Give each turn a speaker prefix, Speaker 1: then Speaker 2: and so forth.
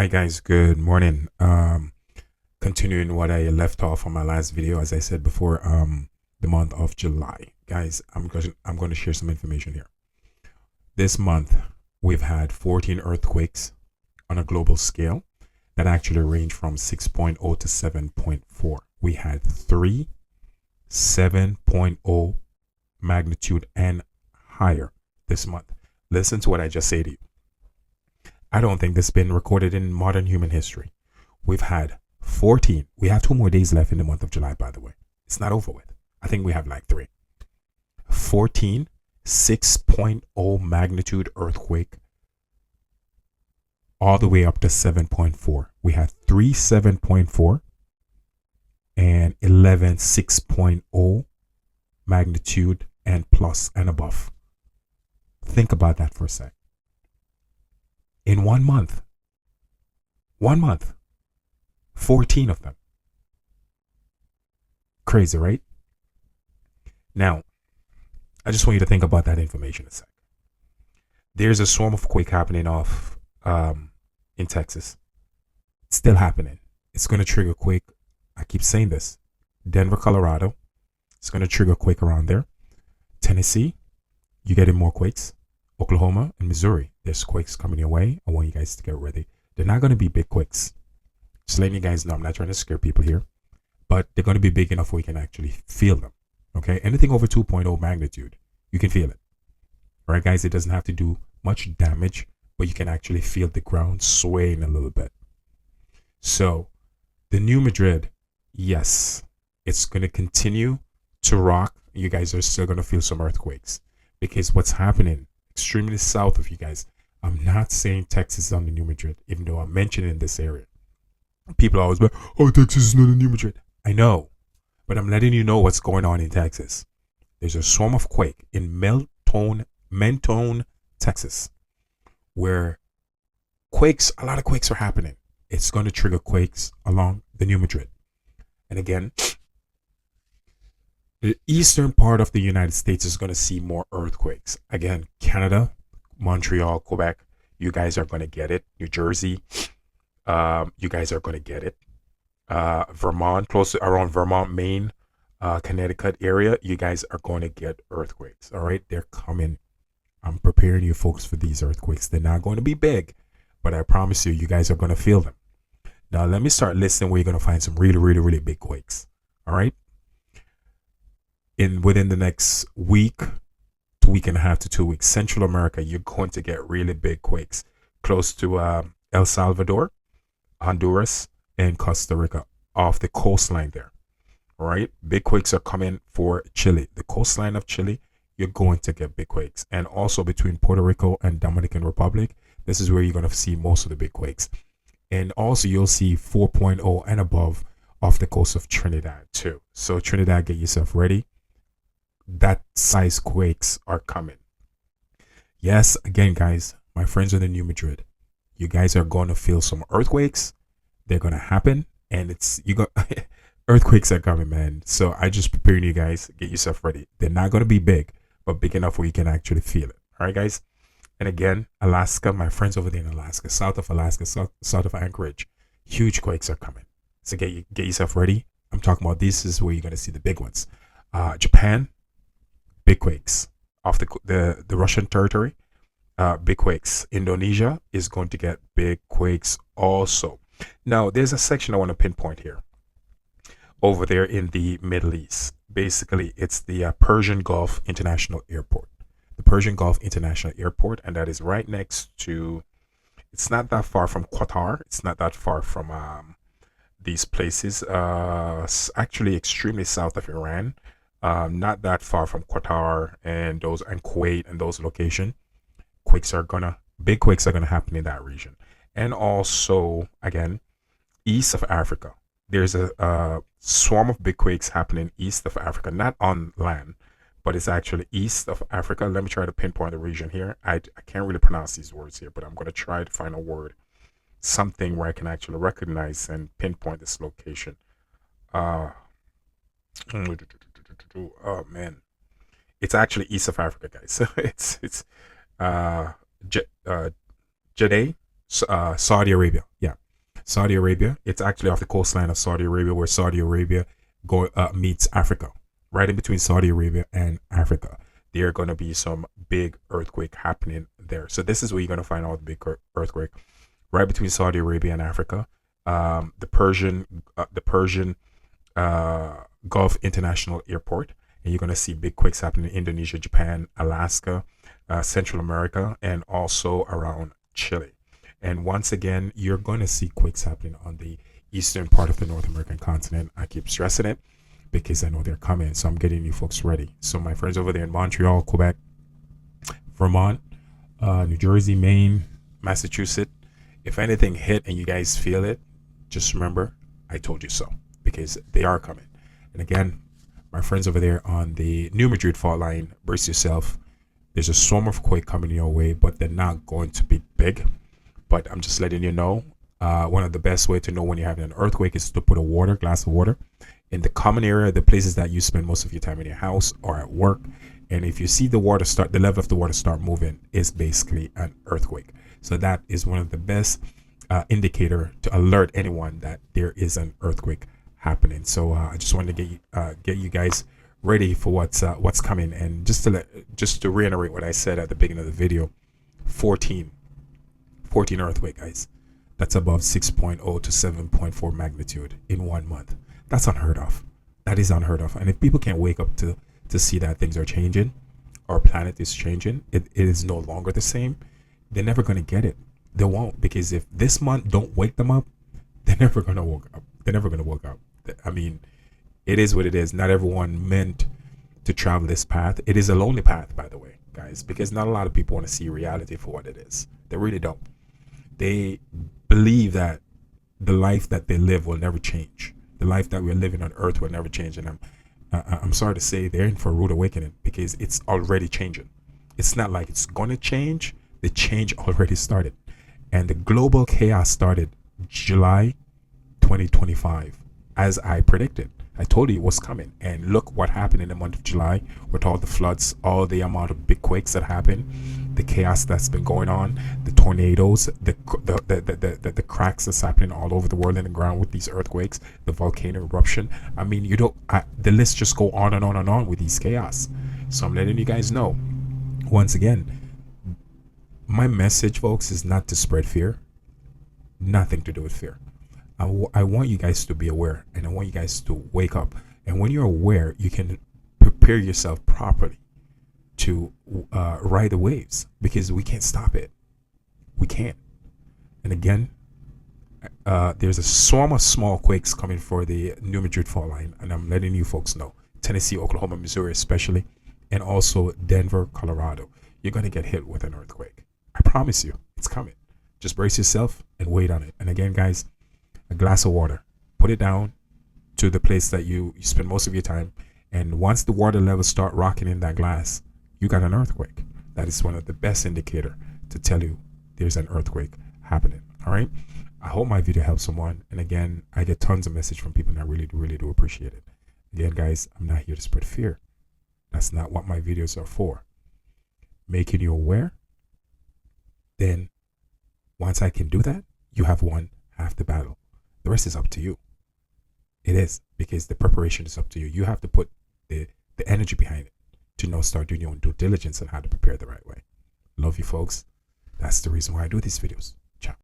Speaker 1: Hi guys, good morning. Continuing what I left off on my last video, as I said before, the month of July. Guys, I'm going to share some information here. This month we've had 14 earthquakes on a global scale that actually range from 6.0 to 7.4. We had 3 7.0 magnitude and higher this month. Listen to what I just said to you. I don't think this has been recorded in modern human history. We've had 14. We have 2 more days left in the month of July, by the way. It's not over with. I think we have like 3. 14 6.0 magnitude earthquake all the way up to 7.4. We had 3 7.4 and 11 6.0 magnitude and plus and above. Think about that for a sec. In 1 month, 14 of them. Crazy, right? Now, I just want you to think about that information a sec. There's a swarm of quake happening off in Texas. It's still happening. It's going to trigger quake. I keep saying this. Denver, Colorado. It's going to trigger quake around there. Tennessee, you're getting more quakes. Oklahoma and Missouri, there's quakes coming your way. I want you guys to get ready. They're not going to be big quakes. Just letting you guys know, I'm not trying to scare people here, but they're going to be big enough where you can actually feel them. Okay, anything over 2.0 magnitude, you can feel it. All right, guys, it doesn't have to do much damage, but you can actually feel the ground swaying a little bit. So, the new Madrid, yes, it's going to continue to rock. You guys are still going to feel some earthquakes because what's happening extremely south of you guys. I'm not saying Texas is on the New Madrid, even though I'm mentioning this area. People always be like, oh, Texas is not the New Madrid. I know, but I'm letting you know what's going on in Texas. There's a swarm of quake in Mentone, Texas, where a lot of quakes are happening. It's going to trigger quakes along the New Madrid. And again, the eastern part of the United States is going to see more earthquakes. Again, Canada, Montreal, Quebec, you guys are going to get it. New Jersey, you guys are going to get it. Vermont, close to around Vermont, Maine, Connecticut area, you guys are going to get earthquakes. All right, they're coming. I'm preparing you folks for these earthquakes. They're not going to be big, but I promise you, you guys are going to feel them. Now, let me start listing where you're going to find some really, really, really big quakes. All right. Within the next week to week and a half to 2 weeks, Central America, you're going to get really big quakes close to El Salvador, Honduras, and Costa Rica off the coastline there. All right, big quakes are coming for Chile, the coastline of Chile. You're going to get big quakes, and also between Puerto Rico and Dominican Republic, this is where you're going to see most of the big quakes. And also you'll see 4.0 and above off the coast of Trinidad too. So Trinidad, get yourself ready. That size quakes are coming. Yes, again, guys, my friends in the New Madrid, you guys are going to feel some earthquakes. They're going to happen, and earthquakes are coming, man. So I just preparing you guys. Get yourself ready. They're not going to be big, but big enough where you can actually feel it. All right, guys. And again, Alaska, my friends over there in Alaska, south of Anchorage, huge quakes are coming. So get yourself ready. I'm talking about this is where you're going to see the big ones. Japan. Big quakes off the Russian territory. Big quakes. Indonesia is going to get big quakes also. Now, there's a section I want to pinpoint here. Over there in the Middle East. Basically, it's the Persian Gulf International Airport. The Persian Gulf International Airport, and that is right next to, it's not that far from Qatar. It's not that far from these places. Actually, extremely south of Iran. Not that far from Qatar and Kuwait and those locations. Big quakes are gonna happen in that region. And also, again, east of Africa, there's a swarm of big quakes happening east of Africa, not on land, but it's actually east of Africa. Let me try to pinpoint the region here. I can't really pronounce these words here, but I'm gonna try to find a word, something where I can actually recognize and pinpoint this location. Uh, oh man, it's actually east of Africa, guys. it's uh, J- uh Jade. Saudi Arabia. Yeah, Saudi Arabia. It's actually off the coastline of Saudi Arabia, where Saudi Arabia meets Africa. Right in between Saudi Arabia and Africa, there are going to be some big earthquake happening there. So this is where you're going to find all the big earthquake, right between Saudi Arabia and Africa. The Persian Gulf International Airport, and you're going to see big quakes happening in Indonesia, Japan, Alaska, Central America, and also around Chile. And once again, you're going to see quakes happening on the eastern part of the North American continent. I keep stressing it because I know they're coming. So I'm getting you folks ready. So my friends over there in Montreal, Quebec, Vermont, New Jersey, Maine, Massachusetts, if anything hit and you guys feel it, just remember, I told you so, because they are coming. And again, my friends over there on the New Madrid fault line, brace yourself. There's a storm of quake coming your way, but they're not going to be big. But I'm just letting you know, one of the best way to know when you're having an earthquake is to put a glass of water in the common area, the places that you spend most of your time in your house or at work. And if you see the level of the water start moving, it's basically an earthquake. So that is one of the best indicator to alert anyone that there is an earthquake happening. So I just wanted to get you guys ready for what's coming. And just to reiterate what I said at the beginning of the video, 14 earthquake, guys. That's above 6.0 to 7.4 magnitude in 1 month. That's unheard of. That is unheard of. And if people can't wake up to see that things are changing, our planet is changing, it is no longer the same, they're never going to get it. They won't, because if this month don't wake them up, they're never going to wake up. They're never going to wake up. I mean, it is what it is. Not everyone meant to travel this path. It is a lonely path, by the way, guys, because not a lot of people want to see reality for what it is. They really don't. They believe that the life that they live will never change. The life that we're living on earth will never change. And I'm sorry to say they're in for a rude awakening, because it's already changing. It's not like it's going to change. The change already started. And the global chaos started July 2025, as I predicted. I told you it was coming. And look what happened in the month of July with all the floods, all the amount of big quakes that happened, the chaos that's been going on, the tornadoes, the cracks that's happening all over the world in the ground with these earthquakes, the volcano eruption. I mean, the list just go on and on and on with these chaos. So I'm letting you guys know, once again, my message, folks, is not to spread fear. Nothing to do with fear. I want you guys to be aware, and I want you guys to wake up. And when you're aware, you can prepare yourself properly to ride the waves, because we can't stop it. We can't. And again, there's a swarm of small quakes coming for the New Madrid fault line, and I'm letting you folks know. Tennessee, Oklahoma, Missouri especially, and also Denver, Colorado. You're going to get hit with an earthquake. I promise you, it's coming. Just brace yourself and wait on it. And again, guys, a glass of water. Put it down to the place that you spend most of your time. And once the water levels start rocking in that glass, you got an earthquake. That is one of the best indicator to tell you there's an earthquake happening. All right. I hope my video helps someone. And again, I get tons of message from people, and I really do appreciate it. Again, guys, I'm not here to spread fear. That's not what my videos are for. Making you aware. Then once I can do that, you have won half the battle. The rest is up to you. It is, because the preparation is up to you. You have to put the energy behind it to start doing your own due diligence on how to prepare the right way. Love you, folks. That's the reason why I do these videos.